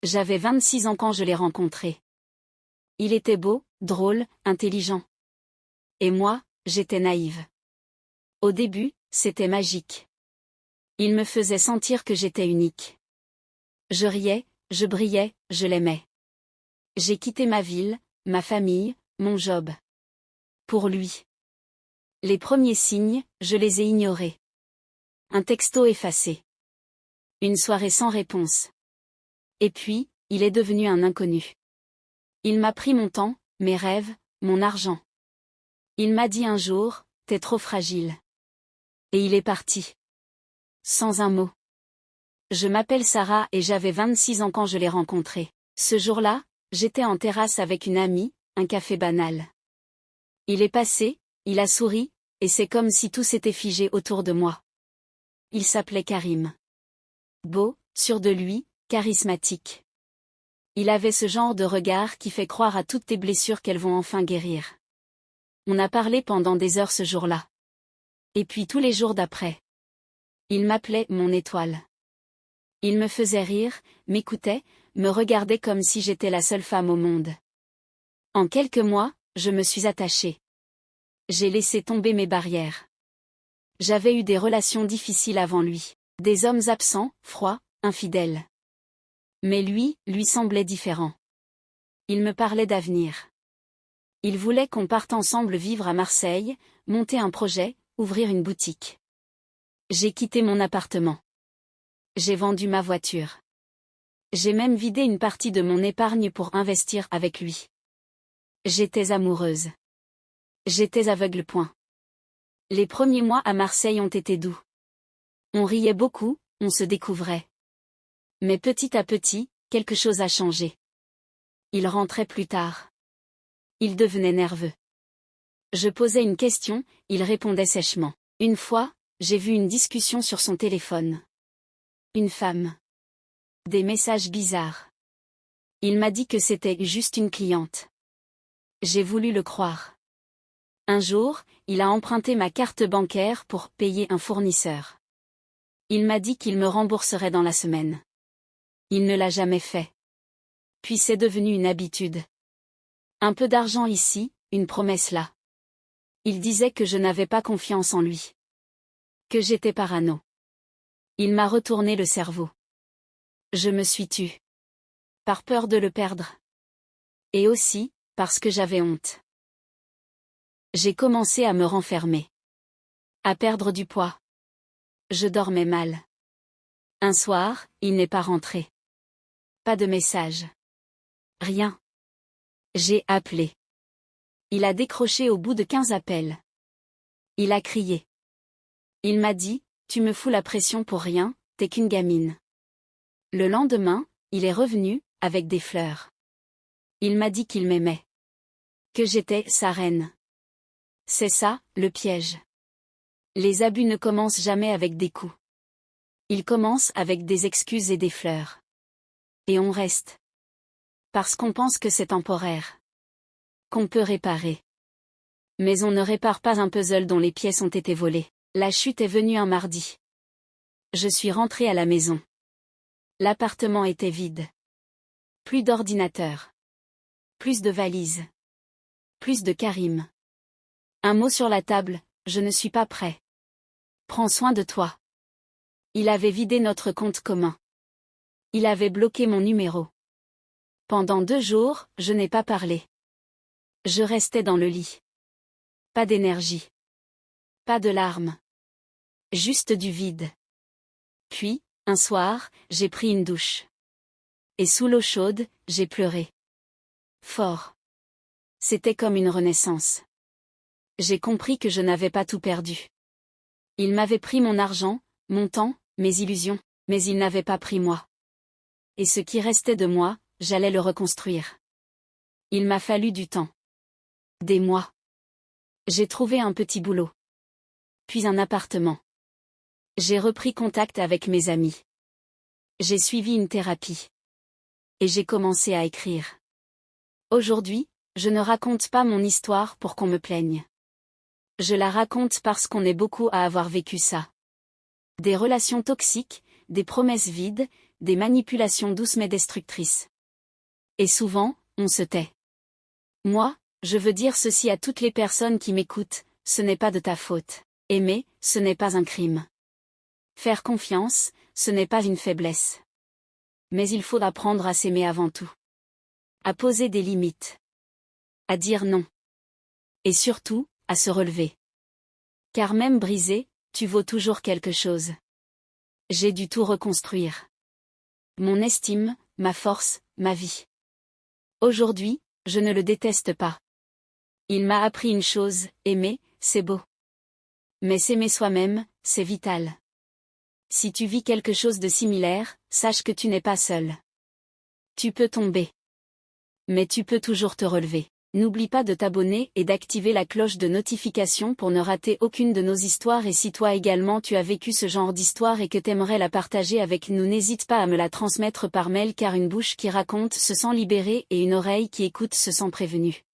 J'avais 26 ans quand je l'ai rencontré. Il était beau, drôle, intelligent. Et moi, j'étais naïve. Au début, c'était magique. Il me faisait sentir que j'étais unique. Je riais, je brillais, je l'aimais. J'ai quitté ma ville, ma famille, mon job. Pour lui. Les premiers signes, je les ai ignorés. Un texto effacé. Une soirée sans réponse. Et puis, il est devenu un inconnu. Il m'a pris mon temps, mes rêves, mon argent. Il m'a dit un jour, t'es trop fragile. Et il est parti. Sans un mot. Je m'appelle Sarah et j'avais 26 ans quand je l'ai rencontré. Ce jour-là, j'étais en terrasse avec une amie, un café banal. Il est passé, il a souri, et c'est comme si tout s'était figé autour de moi. Il s'appelait Karim. Beau, sûr de lui, charismatique. Il avait ce genre de regard qui fait croire à toutes tes blessures qu'elles vont enfin guérir. On a parlé pendant des heures ce jour-là. Et puis tous les jours d'après. Il m'appelait mon étoile. Il me faisait rire, m'écoutait, me regardait comme si j'étais la seule femme au monde. En quelques mois, je me suis attachée. J'ai laissé tomber mes barrières. J'avais eu des relations difficiles avant lui. Des hommes absents, froids, infidèles. Mais lui semblait différent. Il me parlait d'avenir. Il voulait qu'on parte ensemble vivre à Marseille, monter un projet, ouvrir une boutique. J'ai quitté mon appartement. J'ai vendu ma voiture. J'ai même vidé une partie de mon épargne pour investir avec lui. J'étais amoureuse. J'étais aveugle. Les premiers mois à Marseille ont été doux. On riait beaucoup, on se découvrait. Mais petit à petit, quelque chose a changé. Il rentrait plus tard. Il devenait nerveux. Je posais une question, il répondait sèchement. Une fois, j'ai vu une discussion sur son téléphone. Une femme. Des messages bizarres. Il m'a dit que c'était juste une cliente. J'ai voulu le croire. Un jour, il a emprunté ma carte bancaire pour payer un fournisseur. Il m'a dit qu'il me rembourserait dans la semaine. Il ne l'a jamais fait. Puis c'est devenu une habitude. Un peu d'argent ici, une promesse là. Il disait que je n'avais pas confiance en lui. Que j'étais parano. Il m'a retourné le cerveau. Je me suis tue. Par peur de le perdre. Et aussi, parce que j'avais honte. J'ai commencé à me renfermer. À perdre du poids. Je dormais mal. Un soir, il n'est pas rentré. Pas de message. Rien. J'ai appelé. Il a décroché au bout de 15 appels. Il a crié. Il m'a dit, tu me fous la pression pour rien, t'es qu'une gamine. Le lendemain, il est revenu, avec des fleurs. Il m'a dit qu'il m'aimait. Que j'étais sa reine. C'est ça, le piège. Les abus ne commencent jamais avec des coups. Ils commencent avec des excuses et des fleurs. Et on reste. Parce qu'on pense que c'est temporaire. Qu'on peut réparer. Mais on ne répare pas un puzzle dont les pièces ont été volées. La chute est venue un mardi. Je suis rentrée à la maison. L'appartement était vide. Plus d'ordinateur. Plus de valises. Plus de Karim. Un mot sur la table, je ne suis pas prêt. Prends soin de toi. Il avait vidé notre compte commun. Il avait bloqué mon numéro. Pendant 2 jours, je n'ai pas parlé. Je restais dans le lit. Pas d'énergie. Pas de larmes. Juste du vide. Puis, un soir, j'ai pris une douche. Et sous l'eau chaude, j'ai pleuré. Fort. C'était comme une renaissance. J'ai compris que je n'avais pas tout perdu. Il m'avait pris mon argent, mon temps, mes illusions, mais il n'avait pas pris moi. Et ce qui restait de moi, j'allais le reconstruire. Il m'a fallu du temps. Des mois. J'ai trouvé un petit boulot. Puis un appartement. J'ai repris contact avec mes amis. J'ai suivi une thérapie. Et j'ai commencé à écrire. Aujourd'hui, je ne raconte pas mon histoire pour qu'on me plaigne. Je la raconte parce qu'on est beaucoup à avoir vécu ça. Des relations toxiques, des promesses vides, des manipulations douces mais destructrices. Et souvent, on se tait. Moi, je veux dire ceci à toutes les personnes qui m'écoutent, ce n'est pas de ta faute. Aimer, ce n'est pas un crime. Faire confiance, ce n'est pas une faiblesse. Mais il faut apprendre à s'aimer avant tout. À poser des limites. À dire non. Et surtout, à se relever. Car même brisé, tu vaux toujours quelque chose. J'ai dû tout reconstruire. Mon estime, ma force, ma vie. Aujourd'hui, je ne le déteste pas. Il m'a appris une chose, aimer, c'est beau. Mais s'aimer soi-même, c'est vital. Si tu vis quelque chose de similaire, sache que tu n'es pas seul. Tu peux tomber. Mais tu peux toujours te relever. N'oublie pas de t'abonner et d'activer la cloche de notification pour ne rater aucune de nos histoires, et si toi également tu as vécu ce genre d'histoire et que t'aimerais la partager avec nous, n'hésite pas à me la transmettre par mail, car une bouche qui raconte se sent libérée et une oreille qui écoute se sent prévenue.